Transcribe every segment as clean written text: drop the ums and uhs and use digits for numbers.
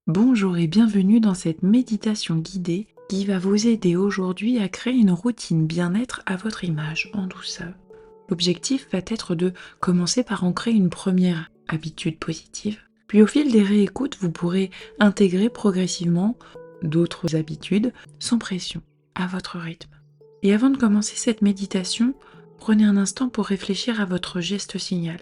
Bonjour et bienvenue dans cette méditation guidée qui va vous aider aujourd'hui à créer une routine bien-être à votre image en douceur. L'objectif va être de commencer par ancrer une première habitude positive, puis au fil des réécoutes, vous pourrez intégrer progressivement d'autres habitudes sans pression, à votre rythme. Et avant de commencer cette méditation, prenez un instant pour réfléchir à votre geste signal.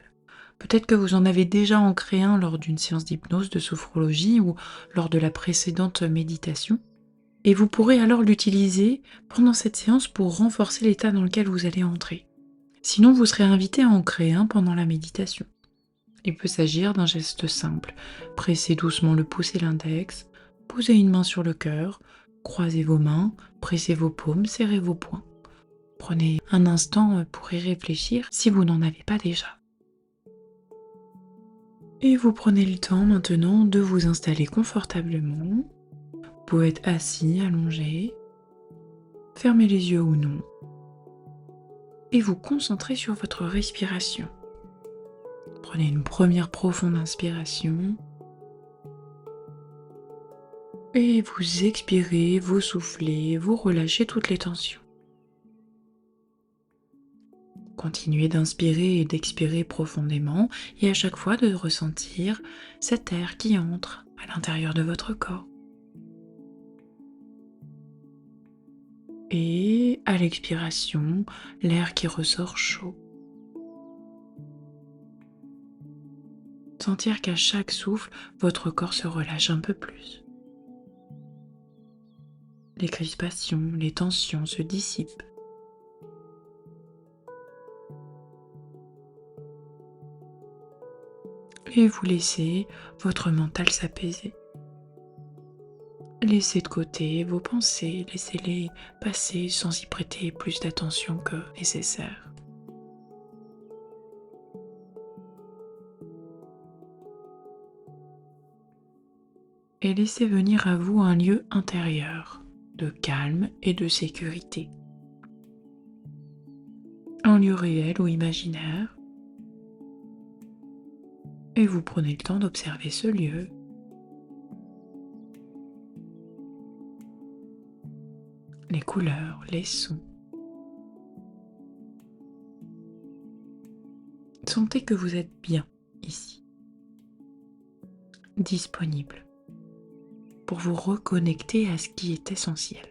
Peut-être que vous en avez déjà ancré un lors d'une séance d'hypnose, de sophrologie ou lors de la précédente méditation. Et vous pourrez alors l'utiliser pendant cette séance pour renforcer l'état dans lequel vous allez entrer. Sinon, vous serez invité à en créer un pendant la méditation. Il peut s'agir d'un geste simple. Pressez doucement le pouce et l'index, posez une main sur le cœur, croisez vos mains, pressez vos paumes, serrez vos poings. Prenez un instant pour y réfléchir si vous n'en avez pas déjà. Et vous prenez le temps maintenant de vous installer confortablement. Vous pouvez être assis, allongé, fermez les yeux ou non, et vous concentrez sur votre respiration. Prenez une première profonde inspiration, et vous expirez, vous soufflez, vous relâchez toutes les tensions. Continuez d'inspirer et d'expirer profondément, et à chaque fois de ressentir cet air qui entre à l'intérieur de votre corps. Et à l'expiration, l'air qui ressort chaud. Sentir qu'à chaque souffle, votre corps se relâche un peu plus. Les crispations, les tensions se dissipent. Et vous laissez votre mental s'apaiser. Laissez de côté vos pensées, laissez-les passer sans y prêter plus d'attention que nécessaire. Et laissez venir à vous un lieu intérieur, de calme et de sécurité. Un lieu réel ou imaginaire. Et vous prenez le temps d'observer ce lieu. Les couleurs, les sons. Sentez que vous êtes bien ici, disponible, pour vous reconnecter à ce qui est essentiel.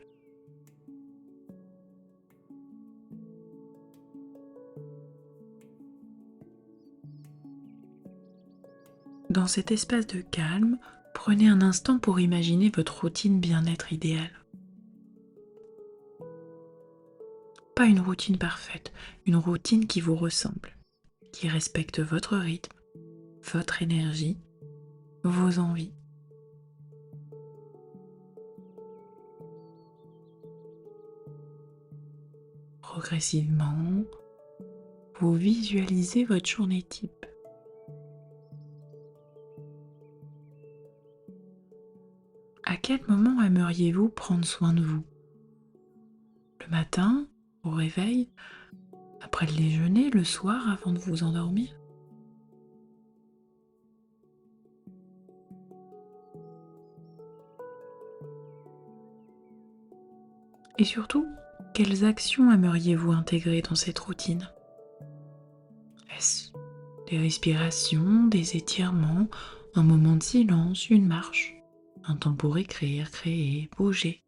Dans cet espace de calme, prenez un instant pour imaginer votre routine bien-être idéale. Pas une routine parfaite, une routine qui vous ressemble, qui respecte votre rythme, votre énergie, vos envies. Progressivement, vous visualisez votre journée type. À quel moment aimeriez-vous prendre soin de vous? Le matin, au réveil, après le déjeuner, le soir avant de vous endormir? Et surtout, quelles actions aimeriez-vous intégrer dans cette routine? Est-ce des respirations, des étirements, un moment de silence, une marche, un temps pour écrire, créer, bouger?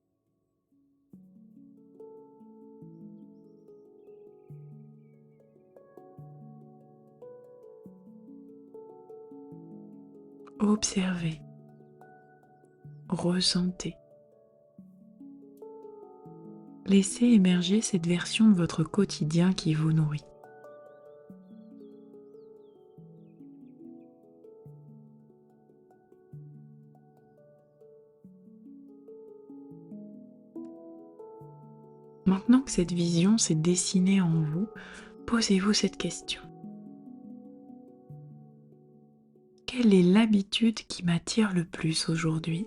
Observez, ressentez. Laissez émerger cette version de votre quotidien qui vous nourrit. Maintenant que cette vision s'est dessinée en vous, posez-vous cette question. Quelle est l'habitude qui m'attire le plus aujourd'hui?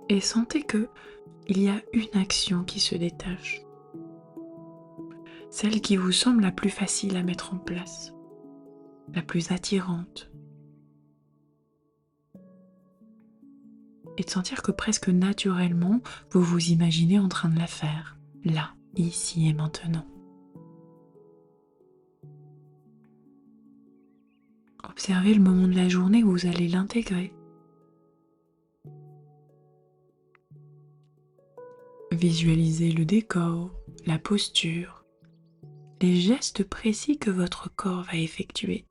Et sentez que il y a une action qui se détache, celle qui vous semble la plus facile à mettre en place, la plus attirante, et de sentir que presque naturellement, vous vous imaginez en train de la faire, là, ici et maintenant. Observez le moment de la journée où vous allez l'intégrer. Visualisez le décor, la posture, les gestes précis que votre corps va effectuer.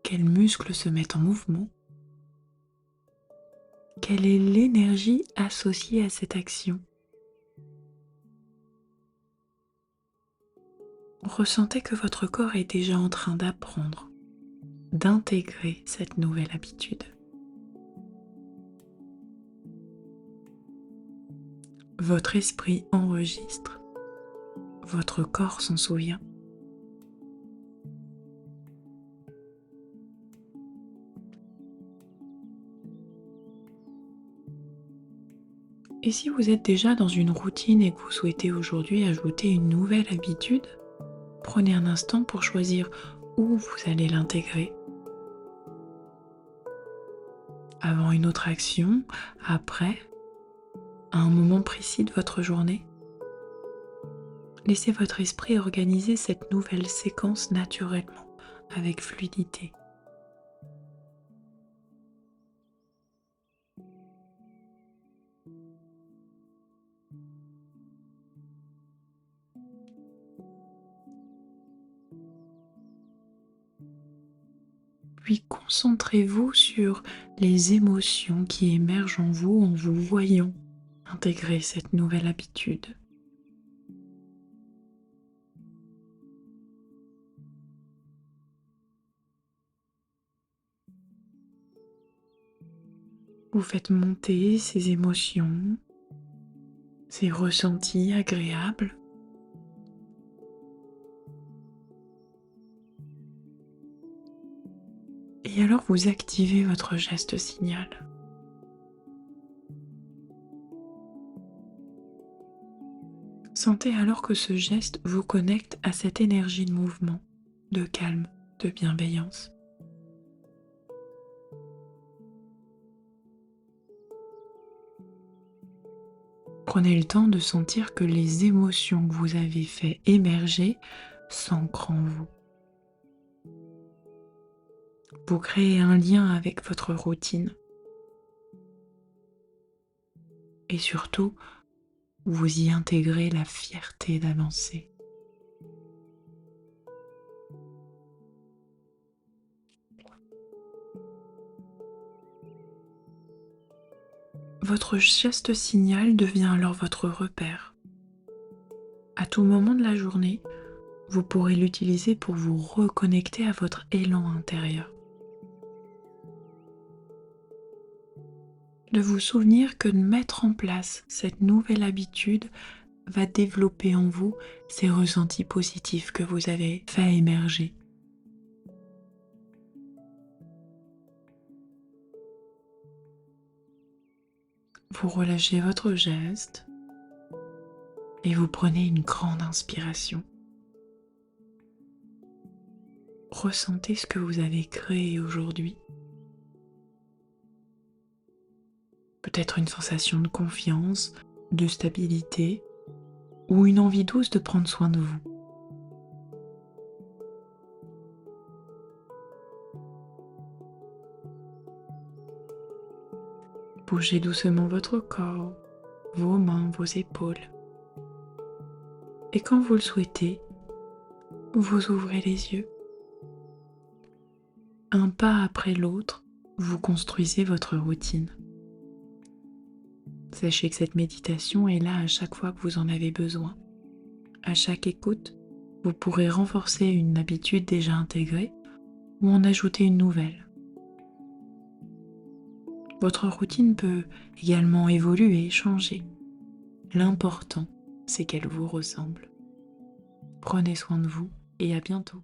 Quels muscles se mettent en mouvement? Quelle est l'énergie associée à cette action? Ressentez que votre corps est déjà en train d'apprendre, d'intégrer cette nouvelle habitude. Votre esprit enregistre, votre corps s'en souvient. Et si vous êtes déjà dans une routine et que vous souhaitez aujourd'hui ajouter une nouvelle habitude, prenez un instant pour choisir où vous allez l'intégrer. Avant une autre action, après, à un moment précis de votre journée. Laissez votre esprit organiser cette nouvelle séquence naturellement, avec fluidité. Puis concentrez-vous sur les émotions qui émergent en vous voyant intégrer cette nouvelle habitude. Vous faites monter ces émotions, ces ressentis agréables. Et alors vous activez votre geste signal. Sentez alors que ce geste vous connecte à cette énergie de mouvement, de calme, de bienveillance. Prenez le temps de sentir que les émotions que vous avez fait émerger s'ancrent en vous. Vous créez un lien avec votre routine. Et surtout, vous y intégrez la fierté d'avancer. Votre geste signal devient alors votre repère. À tout moment de la journée, vous pourrez l'utiliser pour vous reconnecter à votre élan intérieur. De vous souvenir que de mettre en place cette nouvelle habitude va développer en vous ces ressentis positifs que vous avez fait émerger. Vous relâchez votre geste et vous prenez une grande inspiration. Ressentez ce que vous avez créé aujourd'hui. Peut-être une sensation de confiance, de stabilité ou une envie douce de prendre soin de vous. Bougez doucement votre corps, vos mains, vos épaules. Et quand vous le souhaitez, vous ouvrez les yeux. Un pas après l'autre, vous construisez votre routine. Sachez que cette méditation est là à chaque fois que vous en avez besoin. À chaque écoute, vous pourrez renforcer une habitude déjà intégrée ou en ajouter une nouvelle. Votre routine peut également évoluer et changer. L'important, c'est qu'elle vous ressemble. Prenez soin de vous et à bientôt.